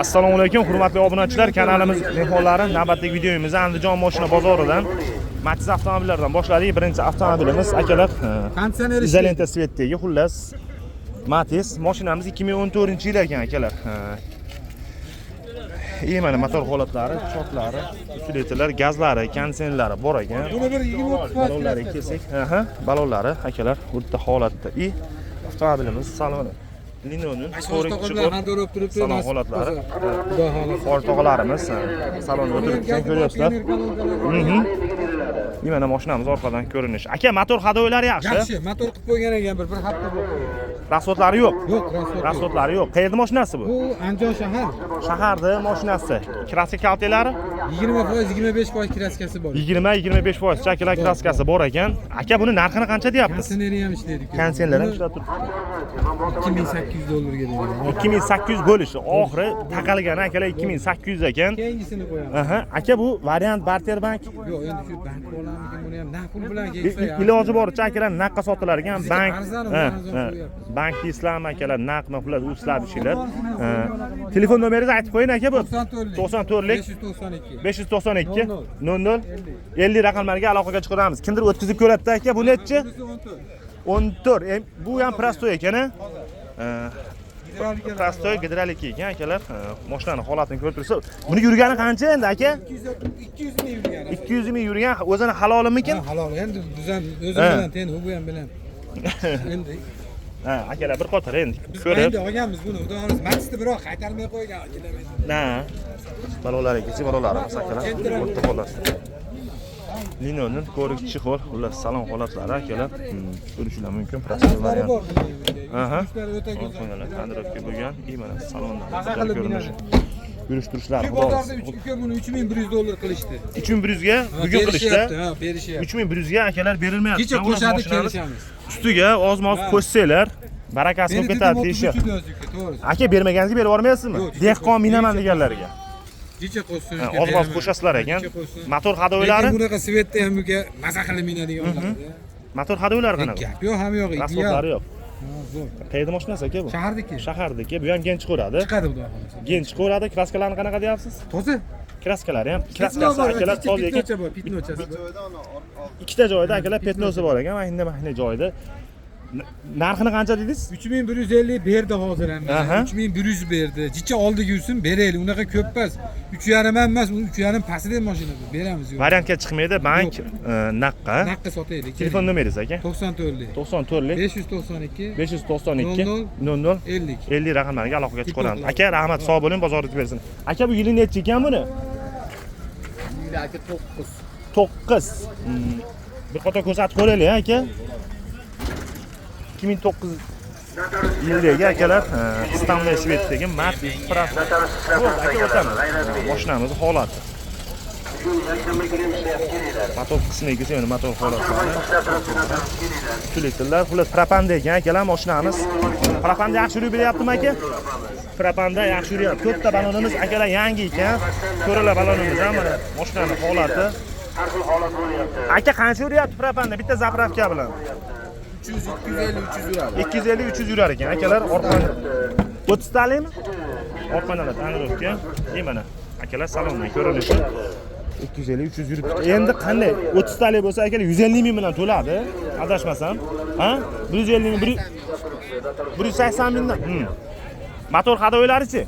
Assalomu alaykum hurmatli obunachilar, kanalimiz mehmonlari. Navbatdagi videomizni Andijon mashina bozoridan Matiz avtomobillaridan boshladik. Birinchi avtomobilimiz akalar izolenta svetdagi, xullas Matiz mashinamiz 2014-yil ekan akalar. Mana motor holatlari, chotlari, usuletlari, gazlari, konditsionerlari bor ekan. Buni bir 20-30 balonlari kelsak, balonlari akalar o'rta holatda. Avtomobilimiz saloni Lino'ning ko'rik chiqib salon holatlari. O'rtoqlarimiz salonda o'tirib ko'ryapsizlar. Mana mashinamiz orqadan ko'rinish. Aka, motor hadoylari yaxshi. Yaxshi, motor qilib qo'ygan ekan, bir hafta bo'ldi. Rasxodlari yo'q. Yo'q, rasxodlari yo'q. Qayerda mashinasi bu? Bu Andijon shahar. Shaharda mashinasi. Kraska kaltelari 20%, 25% kraskasi bor. 20-25% chakilar kraskasi bor ekan. Aka, buni narxini qancha deyapsiz? Konditsioneri ham ishlaydi. Konditsioner ham ishlab turibdi. $2800 deydi. 2800 bo'lishi. Oxiri taqalgani akalar 2800 ekan. Keyingisini qo'yamiz. Aka, bu variant barter bank. Yo'q, endi shu bank bo'larmikan, buni ham naqd pul bilan kelsa. Iloji boricha akalar naqqa sotilar ekan. Bank. Bank islam akalar naqdmi pullar uslab ishlar. Telefon nomeringizni aytib qo'ying aka, bu 94lik 592 00 50 raqamlarga aloqaga chiqaramiz. Kimdir o'tkazib ko'radi aka, bu nechi? 14. Bu ham prostoy ekan-a? Prostoy gidrolik ekan akalar. Mashinani holatini ko'rib turibsiz. Buni yurgani qancha endi aka? 200 ming yurgan. 200 ming yurgan. O'zini halolimikin? Halol. Endi o'zim bilan teng, bu ham bilan. Endi akalar bir qator endi ko'rib. Endi olganmiz buni. Xudo xohlasa, Matizda biroq qaytarmay qo'ygan akalar. Balonlari kechi balonlarimiz akalar. O'rta holat. Lino'ning ko'rik chixor, xullas salon holatlari akalar. Ko'rishingiz mumkin. Prostoy variant. O'ta go'zal. Tandrovka bo'lgan. Mana salonda ko'rinishi. Yurish-turishlari bozorda uka buni $3100 qilishdi. 3100 ga bugun qilishdi. Ha, berishyapti. 3100 ga akalar berilmayapti. Kecha qo'shadi, kelishamiz. Ustiga oz-moz qo'shsanglar, barakasi bo'lib ketadi deyishadi. Aka, bermaganingizga berib yormaysizmi? Dehqon minaman deganlarga. Kecha qo'shsin. Oz-moz qo'shasizlar ekan. Motor hadoylari. Bunaqa svetda ham uka maza qilib minadiganlar. Motor hadoylari qanaqa? Gap yo'q, ham yo'q. Rasxodlari yo'q. Qayerda mashinasi aka bu? Shahardagi. Shahardagi. Bu ham gen chiqaradi. Chiqadi xudo xohlasa. Gen chiqaradi. Kraskalarni qanaqa deyapsiz? Toza. Kraskalari ham, kraskasi akalar toza ekan. Pitnochasi bor. Ikkita joyda akalar petnosi bor ekan. Mana joyda. Narxini qancha dedingiz? 3150 berdi hozir ham. 3100 berdi. Jicha oldiga yursin, beraylik. Unaqa ko'p emas. 3.5 ham emas, 3.5 pastida mashina bu. Beramiz yo'q. Variantga chiqmaydi, bank naqqa. Naqqa sotaylik. Telefon nomeringiz aka? 94lik 592 00 50 50 raqamlarga aloqaga chiqaramiz. Aka, rahmat, sog' bo'ling, bozoringiz bersin. Aka, bu yili necha ekan buni? Yili aka 9. Bir qator ko'rsatib qo'yaylik, aka. 2009 yildagi akalar Istanbul Shvedsiyadagi Matiz Prosto. Aka, o'tamiz. Mashinamiz holati. Motor qismiga kelsa, motor holatlari. Usuletlar, xullas propanda ekan akalar mashinamiz. Propanda yaxshi yurib beryaptimi aka? Propanda yaxshi yuryapti. To'rtta balonimiz akalar yangi ekan. Ko'rala balonimiz ham mana mashinaning holati. Aka, qancha yuryapti propanda bitta zapravka bilan? 250-300 yurar ekan akalar. Orqadan 30 talimi? Orqadan tanirovka. Mana akalar salondan ko'rinishi 250-300 yuribdi. Endi qanday 30 tali bo'lsa akalar 150 ming bilan to'ladi, adashmasam. 150 ming, 180 mingdan. Motor hadoylari-chi?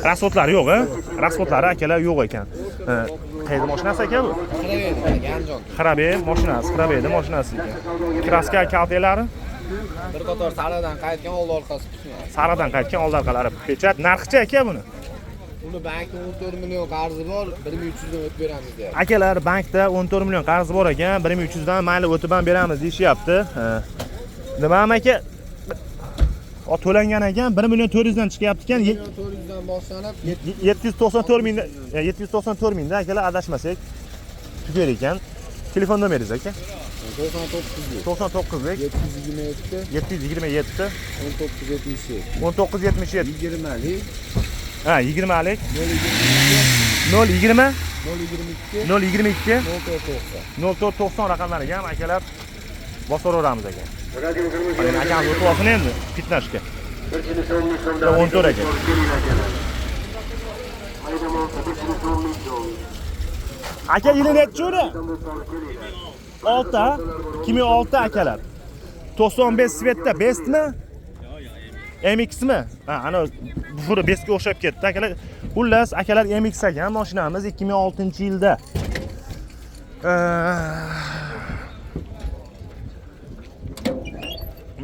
Rasxodlari yo'q, Rasxodlari akalar yo'q ekan. Qayerda mashinasi aka bu? Xirabe mashinasi, Xirabeda mashinasi ekan. Kraska kaltelari bir qator sariqdan qaytgan oldi orqasi pechat. Sariqdan qaytgan oldi orqalari pechat. Narxchi aka buni? Uni bankda 14 million qarzi bor, 1300 dan o'tib beramiz deyapti. Akalar, bankda 14 million qarzi bor ekan, 1300 dan mayli o'tib ham beramiz deyishyapti. Nima ham aka? To'langan ekan 1 million 400 dan chiqyapti ekan. 400 dan boshlanib 794 mingda akalar adashmasak tugar ekan. Telefon nomeringiz aka? 99lik 727 1977 20lik 20lik 022 0490 raqamlariga ham akalar bosib o'ramiz ekan. Mana akamiz o'tib olsin endi fitnashga. 14 ekan. Aka yili nechi uni? 6, 2006 akalar. 95 Svetda bestmi? MX mi? Ha, ana bufuri bestga o'xshab ketdi akalar. Xullas, akalar MX ekan mashinamiz 2006-yilda.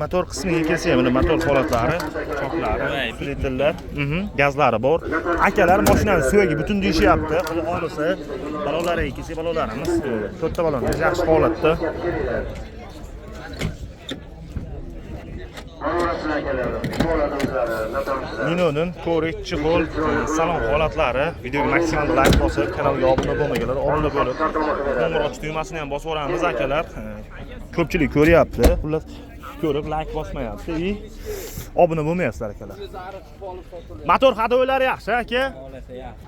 Motor qismiga kelsak, mana motor holatlari, choklari, filtrlar, gazlari bor. Akalar mashinani so'yagi butun deyishyapti. Xudo xolisa, balonlariga kelsak, balonlarimiz to'rtta balonimiz yaxshi holatda. Mino'ning ko'rik, chiqol, salon holatlari, videoga maksimal like bosib, kanalga obuna bo'lmaganlar obuna bo'lib, qo'ng'iroq tugmasini ham bosib o'ramiz akalar. Ko'pchilik ko'ryapti. Xullas ko'rib like bosmayapti. Obuna bo'lmayapsizlar akalar. Motor hadoylari yaxshi aka.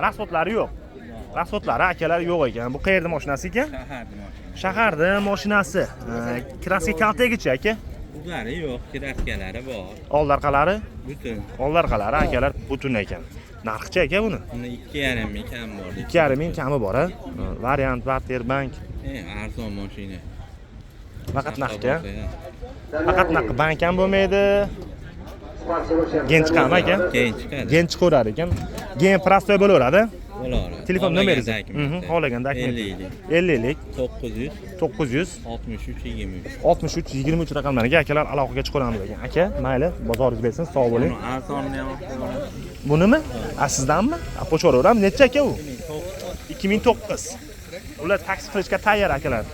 Rasxotlari yo'q. Rasxotlari akalar yo'q ekan. Bu qayerda mashinasi ekan? Shaharda mashinasi. Kraska kaltegicha aka. Ularni yo'q, kiraskalari bor. Oldarqalari? Butun. Oldarqalari akalar butun ekan. Narxchi aka buni? Uni 2,5 ming kam bor. 2,5 ming kami bor, ha? Variant, barter, bank. Arzon mashina. Faqat naqdga. Faqat naqd bank ham bo'lmaydi. Gen chiqadimi aka? Keyin chiqadi. Gen chiqarar ekan. Gen prostoy bo'laveradi. Bo'ladi. Telefon nomeringiz? Xohlagan dokument. 50lik 900 63 23 raqamlariga akalar aloqaga chiqaramiz ekan. Aka, mayli, bozoringiz bersin, sog' bo'ling. Arzonni ham olib. Bunimi? Sizdanmi? Qo'shiraveramiz. Necha aka u? 2009. Ular taksi qilishga tayyor akalar.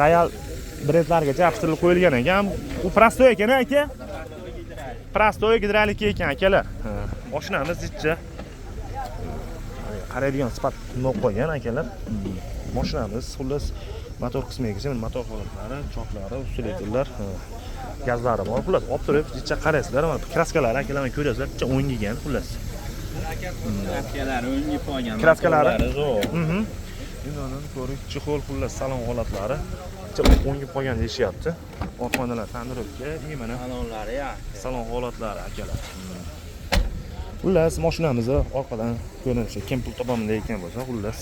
Royal brendlargacha yopishtirilib qo'yilgan ekan. U prostoy ekan aka. Prostoy gidrolik ekan akalar. Mashinamiz ichcha qaraydigan sifat qilib qo'ygan akalar. Mashinamiz xullas motor qismiga kelsa, motor holatlari, choklari, ustiletillar, gazlari bor. Xullas olib turib ichcha qaraysizlar, mana kraskalari akalarni ko'rasizlar, ichcha o'ngigan xullas. Kraskalari o'ngib qolgan. Kraskalari zo'r. Binoning ko'rik, chixol xullas salon holatlari ichcha o'ngib qolgan deyishyapti. Orqonalar tandirovka, mana salonlari yaxshi. Salon holatlari akalar. Xullas mashinamizni orqadan ko'rinishi kim pul topaman deyotgan bo'lsa, xullas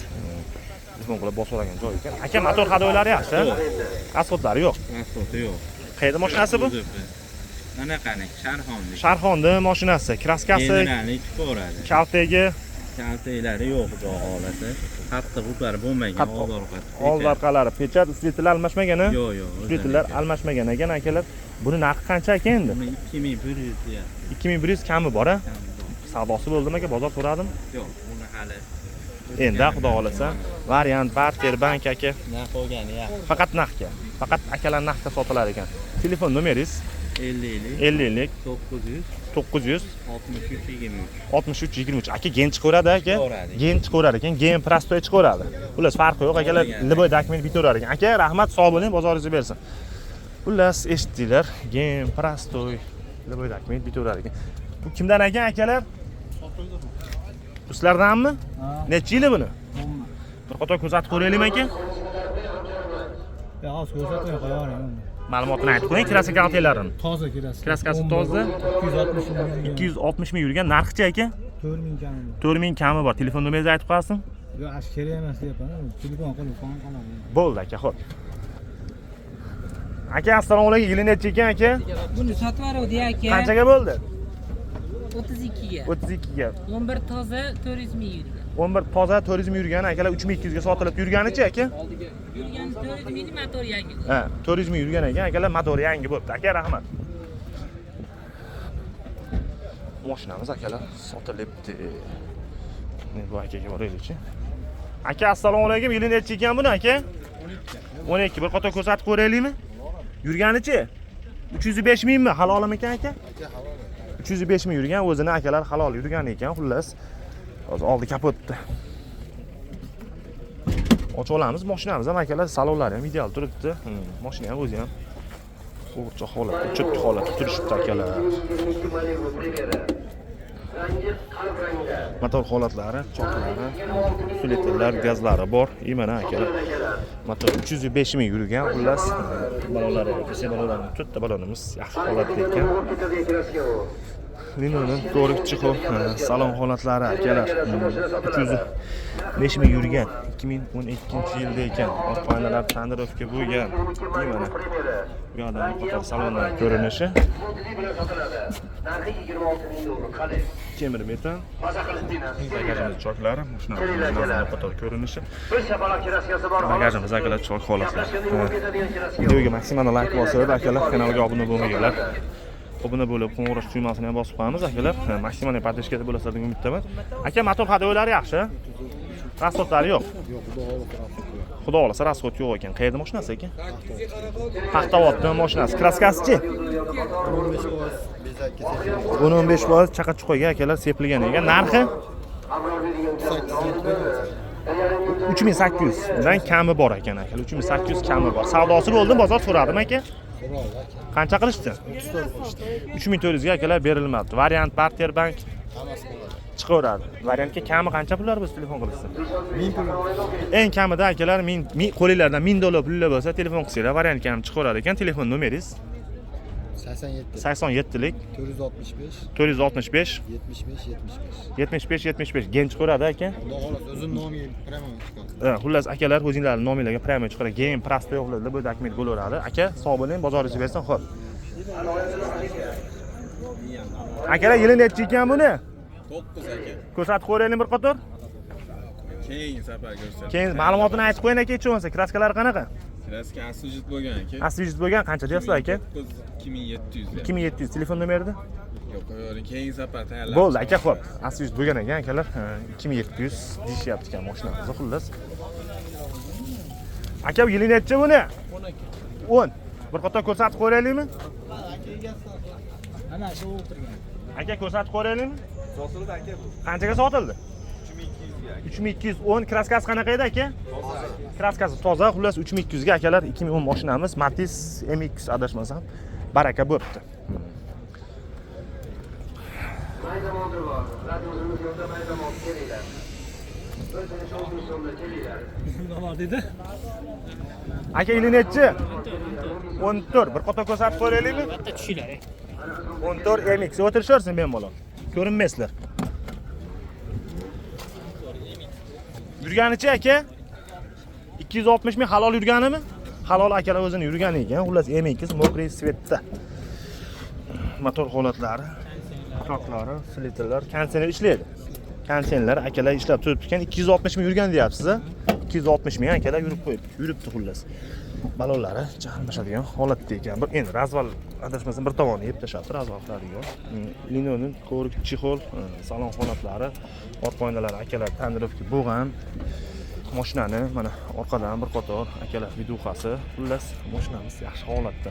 telefon qilib bosib olgan joy ekan. Aka, motor hadoylari yaxshi. Asfaltlari yo'q. Asfalti yo'q. Qayerda mashinasi bu? Mana qani, Sharxonda. Sharxonda mashinasi, kraskasi, Generalni chiqaradi. kaltegi, kalteklari yo'q, xudo xolasa. Qattiq ular bo'lmagan, oldarqalari, pechat, ustillar almashmagan-a? Yo'q, yo'q. Ustillar almashmagan ekan akalar. Buni narxi qancha ekan endi? Buni 2100 deyapti. 2100 kami bor-a? Savdosi bo'ldimi aka? Bozor so'radim. Yo'q, buni hali. Endi xudo xolasa, variant, barter, bank aka. Naq qolgani yaxshi. Faqat naqdga. Faqat akalar naqdga sotilar ekan. Telefon nomeringiz 50lik 900 63 23. Aka gen chiqaveradi aka. Gen chiqaverar ekan. Gen prostoy chiqaveradi. Xullas farqi yo'q akalar. Liboy dokument bitaverar ekan. Aka, rahmat, sog' bo'ling, bozoringiz bersin. Xullas eshitdinglar. Gen prostoy liboy dokument bitaverar ekan. Bu kimdan ekan akalar? Bu sizlardanmi? Necha yili buni? Bir qator ko'rsatib ko'raylikmi aka? Hozir ko'rsatmay qo'yavering. Ma'lumotini aytib qo'ying, kraska kaltelarini. Toza kirasi. Kraskasi toza. 260 ming yurgan. Narxchi aka? 4000 kami. 4000 kami bor. Telefon nomeringizni aytib qo'yasizmi? Yo'q, ash kerak emas deyapman. Telefon qilib qolaman. Bo'ldi aka, xo'p. Aka, assalomu alaykum. Yili necha ekan aka? Buni sotib yubordik aka. Qanchaga bo'ldi? 32 ga. 32 ga. 11 toza 400 ming yurgan. 11 toza 400 ming yurgan akalar 3200 ga sotilib yurganichi aka? Yurgan 400 ming motor yangi. Ha, 400 ming yurgan ekan akalar, motori yangi bo'libdi. Aka, rahmat. Mashinamiz akalar sotilibdi. Men bu akaga boraylik-chi. Aka, assalomu alaykum. Yili necha ekan buni aka? 12. Bir qator ko'rsatib ko'raylikmi? Yurganichi? 305 mingmi? Halolmi ekan aka? 305 ming yurgan, o'zini akalar halol yurgan ekan, xullas. Hozir oldi kapotda. Ochib olamiz, mashinamiz ham akalar, salonlari ham ideal turibdi. Mashina ham o'zi ham o'rta holatda, cho'tki holatda turishibdi akalar. Motor holatlari, choklari, filtrlar, gazlari bor. Mana akalar. Motor 305 ming yurgan, xullas. Balonlari, kesa balonlarimiz, to'rtta balonimiz yaxshi holatda ekan. Lino'ning to'g'ri chiqib, salon holatlari akalar 305 ming yurgan 2012-yilda ekan. Orqa oynalar tandirovka bo'lgan. Mana bu yoqdan qator salonlar ko'rinishi. Temir metan. Bagajimiz choklari, mashinalar qator ko'rinishi. Bagajimiz akalar chok holatlari. Videoga maksimal like bosib, akalar kanalga obuna bo'lmaganlar obuna bo'lib, qo'ng'iroq tugmasini ham bosib qo'yamiz akalar. Maksimal podpishkada bo'lasizlar deb umiddaman. Aka, motor hadovalari yaxshi. Rasxodlari yo'q. Xudo xolasa rasxod yo'q ekan. Qayerda mashinasi ekan? Paxtavoddan mashinasi. Kraskasi-chi? 15% chaqa chuqoyga akalar sepilgan ekan. Narxi 3800 dan kami bor ekan akalar. 3800 kami bor. Savdosi bo'ldi, bozor so'radim aka. Qancha qilishdi? 3400 ga akalar berilmadi. Variant Barter Bank chiqaveradi. Variantga kami qancha pullar biz telefon qilsa? 1000 pul. Eng kamida akalar 1000 qo'linglardan 1000 dollar pullar bo'lsa telefon qilsanglar variantga ham chiqaveradi ekan. Telefon nomeringiz 87 lik 465 75 gen chiqaveradi aka. Xudo xolasa o'zim nomiga pramo chiqadi. Xullas akalar o'zingizlarning nominglarga pramo chiqaradi. Gen prosto yo'qlarda bu dokument bo'laveradi. Aka, sog' bo'ling, bozoringiz bersin, xo'p. Akalar yili necha ekan buni? 9 aka. Ko'rsatib qo'yaylik bir qator. Keyin safar ko'rsatib. Keyin ma'lumotini aytib qo'ying aka, hech bo'lmasa kraskalari qanaqa? Kraska asujit bo'lgan aka. Asujit bo'lgan qancha deyapsiz aka? 2700. 2700 telefon nomerida? Yo'q, keyin safar tayyorlab. Bo'ldi aka, xo'p. Asujit bo'lgan ekan akalar. 2700 deyishyapti ekan mashinamizni, xullas. Aka, yili necha buni? 10. Bir qator ko'rsatib qo'yaylikmi? Ana shu o'tirgan. Aka, ko'rsatib qo'yaylikmi? Sotildi aka bu. Qanchaga sotildi? 3210. Kraskasi qanaqa edi aka? Kraskasi toza, xullas 3200 ga akalar 2010 mashinamiz Matiz MX adashmasam baraka bo'pti. Nima dedi? Aka, yili nechi? 14. Bir qator ko'rsatib qo'yaylikmi? Bitta tushinglar. 14 MX o'tirisharsan bemalol. Ko'rinmaysizlar. Yurganichi aka? 260 ming halol yurganimi? Halol akalar o'zini yurgani ekan. Xullas MX mokriy svetda. Motor holatlari, choklari, slitrlar, kondisioner ishlaydi. Kondisionerlar akalar ishlab turibdi ekan. 260 ming yurgan deyapsiz-a? 260 ming akalar yurib qo'yibdi. Yuribdi xullas. Balonlari chalmashadigan holatda ekan. Bir endi razval adashmasam bir tomoni yeb tashlabdi, razval qiladigan. Linoning ko'rik chexol, salon holatlari, orqa oynalari akalar tandirovka bo'lgan. Mashinani mana orqadan bir qator akalar viduxasi, xullas mashinamiz yaxshi holatda.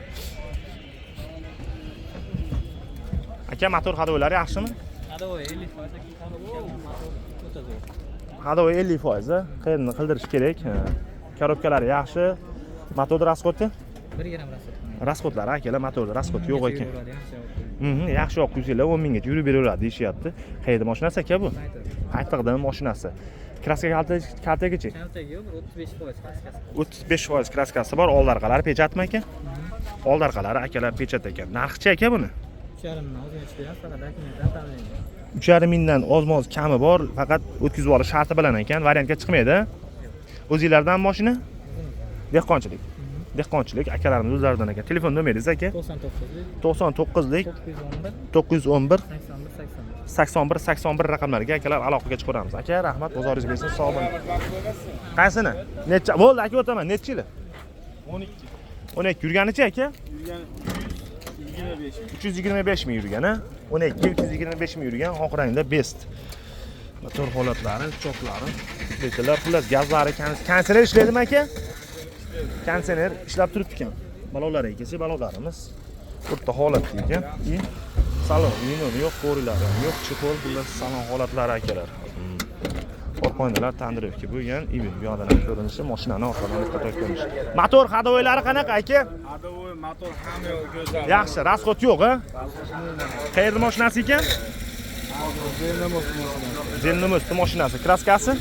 Aka, motor hadovalari yaxshimi? Hadovoy 50% o'tadi. Hadovoy 50%, qayerni qildirish kerak. Korobkalari yaxshi. Motorda rasxodchi? 1 gram rasxod. Rasxodlari akalar motorda rasxod yo'q ekan. Yaxshi yo'q, yuzinglar 10 mingga yurib beraveradi deyishyapti. Qayerda mashinasi aka bu? Qaytiqdan mashinasi. Kraska kaltagachi? Kaltaga yo'q, 35% kraskasi. 35% kraskasi bor. Oldarqalari pechatmi aka? Oldarqalari akalar pechat ekan. Narxchi aka buni? 3,5 ming o'zini ichida faqat dokumentdan ta'minlaydi. 3,5 mingdan oz-moz kami bor, faqat o'tkazib olish sharti bilan ekan. Variantga chiqmaydi. O'zingizlardan mashina? Dehqonchilik. Dehqonchilik akalarimiz o'zlaridan ekan. Telefon nomeringiz aka? 99 lik 911 81 raqamlariga akalar aloqaga chiqaramiz. Aka, rahmat, bozoringiz bersin, sog' bo'ling. Qaysini? Necha? Bo'ldi aka, o'taman. Necha yil? 12. 12 yurganichi aka? Yurgani 325 ming yurgan, ha? 12 325 ming yurgan, oq rangda best. Motor holatlari, choklari, detallar, xullas gazlari, kondisioner ishlaydimi aka? Kondisioner ishlab turibdi ekan. Balonlar ekasi, balonlarimiz o'rta holatda ekan. Salon, Lino'ning yo'q, qo'rilari yo'q, chexol, xullas salon holatlari akalar. Orqa oynalar tandirovka bo'lgan, bu yoqdan ko'rinishi, mashinani orqadan foto ko'rinishi. Motor hadovoylari qanaqa aka? hadovoy motor hamma go'zal. Yaxshi, rasxod yo'q, ha? Qayerda mashinasi ekan? Zelnomos mashinasi. Kraskasi?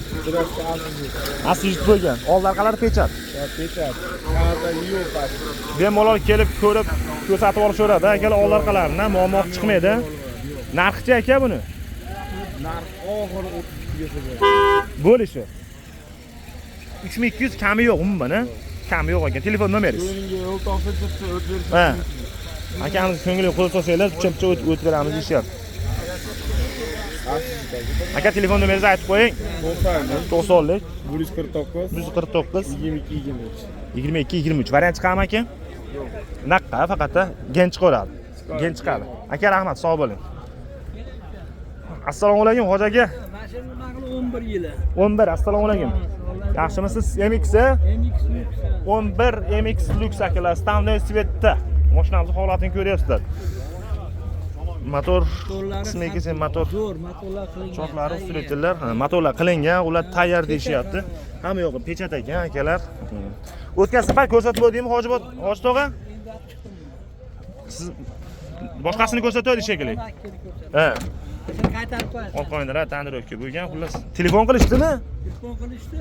Asujit bo'lgan. Oldarqalari pechat. Pechat. Kalta yo'q past. Bemalol kelib ko'rib, ko'rsatib olishaveradi. Akalar oldarqalaridan muammo chiqmaydi. Narxchi aka buni. Narx oxiri 32 ga so'raydi. Bo'lishi. 3200 kami yo'q umuman, kami yo'q ekan. Telefon nomeringiz. Menga yo'l topsa chiqsa o't berish. Ha. Akamiz ko'ngilga qo'l solsanglar, picha o't beramiz deyishyapti. Aka telefon nomeringizni aytib qo'ying. 90lik 149 149 22 23. 22-23 variant chiqadimi aka? Yo'q. Naqqa faqat gen chiqaradi. Gen chiqadi. Aka rahmat, sog' bo'ling. Assalomu alaykum hoji aka. Mashina naqli 11 yili. 11 assalomu alaykum. Yaxshimisiz? MX 11 MX Lux akalar standart svetda. Mashinamiz holatini ko'ryapsizlar. Motor qismiga motor Zo'r, motorlar qilingan. choqlari ustiritillar, motorlar qilingan, ular tayyor deyishyapti. Hamma yo'g'i pechat ekan akalar. O'tgan safar ko'rsatib o'tdingmi Hoji tog'a? Siz boshqasini ko'rsatadi shekilli. Ha. Qaytarib qo'yasiz. Olib qo'yinglar, tanirovka bo'lgan, xullas. Telefon qilishdimi? Telefon qilishdi.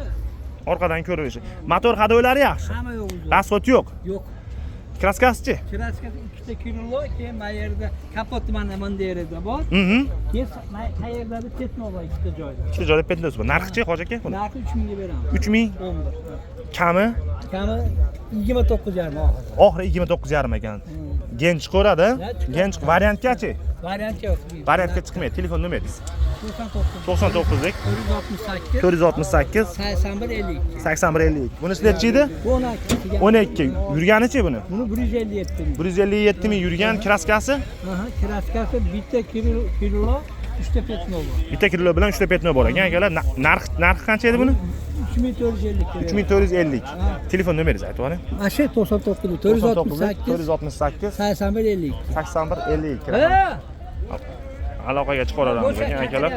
Orqadan ko'rish. Motor hadoylari yaxshi. Hamma yo'q. Rasxod yo'q. Yo'q. Kraskasi-chi? Kraskasi 2 kilo, keyin mayerda kapot mana bunday yerda bor. Keyin qayerda petno bor ikkita joyda. Ikkita joyda petnos bor. Narxi-chi Hoji aka? Narxi 3000 ga beramiz. 3000. 11. Kami? Kami 29,5 Oxiri 29,5 ekan. Gen chiqaradi. Gen variantgachi? Variant yo'q. Variantga chiqmaydi. Telefon nomeringiz? 99 99lik 468 468 81 52. 8152. Bunisi necha edi? 12. 12. Yurganichi buni? Buni 157 ming. 157 ming yurgan kraskasi? Aha, kraskasi bitta kilo 3 ta petno bor. Bitta kilo bilan 3 ta petno bor ekan akalar. Narxi qancha edi buni? 3450. 3450. Telefon nomeringizni aytib oling. Mana shu 99 468 468 81 52. 81 52. Ha! Aloqaga chiqaramiz ekan akalar.